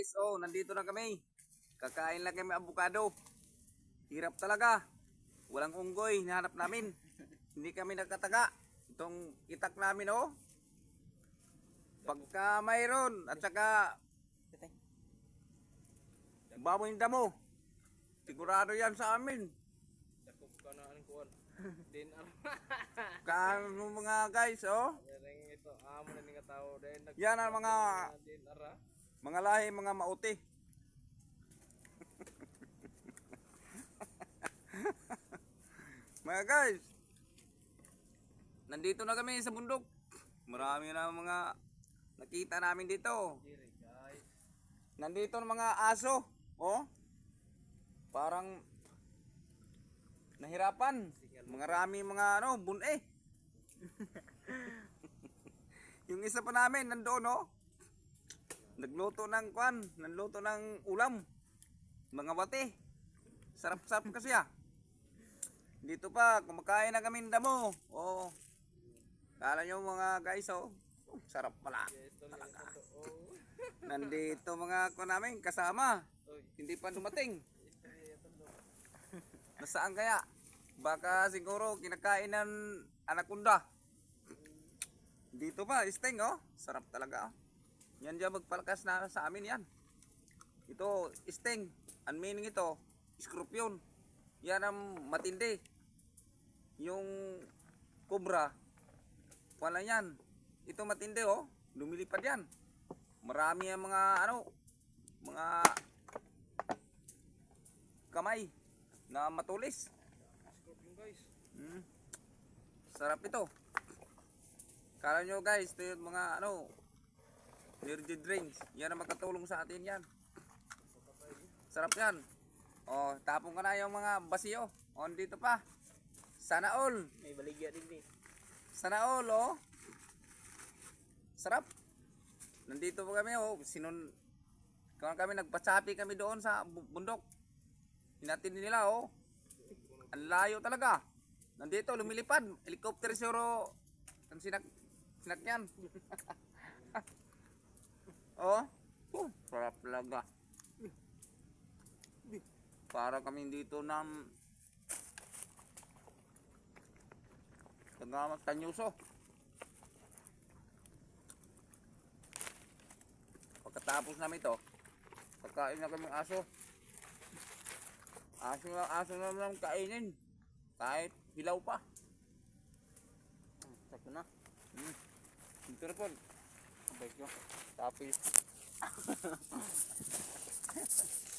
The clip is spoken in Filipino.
guys, nandito na kami. Kakain lang kami avocado. Hirap talaga. Walang unggoy, hinahanap namin. Hindi kami nagkataga. Itong itak namin, pagka mayroon, at saka baboy ng damo. Sigurado yan sa amin. Sakop ka na ang kuwan. Din Kano mga guys, ito amo na nga tao din yan ang din ara. mga lahi, mga mauti. Mga guys, nandito na kami sa bundok. Marami na mga nakita namin dito. Nandito na mga aso, parang nahirapan. Marami mga bun-eh. Yung isa pa namin nandoon, nagluto ng nagluto ng ulam. Mga bate. Sarap-sarap kasi Dito pa, kumakain na kami ng damo. Kala nyo mga guys, sarap pala. Talaga. Nandito mga namin kasama. Hindi pa dumating. Nasaan kaya? Baka siguro kinakain ng anaconda. Dito pa, sting, sarap talaga. Yan dyan magpalakas na sa amin yan. Ito, sting. Ang meaning ito, scorpion. Yan ang matindi. Yung cobra, wala yan. Ito matindi, lumilipad yan. Marami ang mga mga kamay na matulis. Guys. Sarap ito. Kala nyo guys, ito yung mga energy drinks. Yan ang makatulong sa atin yan. Sarap yan. Tapong ka na yung mga basiyo. Dito pa. Sana all. May baligya din. Sana all, Sarap. Nandito pa kami, kami nagpatsapi kami doon sa bundok. Hinatin nila, Ang layo talaga. Nandito, lumilipad. Helicopter siguro. Ang sinakyan. Sarap talaga. Para kami dito ng Tanyuso. Pagkatapos namin ito, pagkain na kami aso. Aso na lang kainin. Kahit hilaw pa. Sakto na. Ito na po. Tapos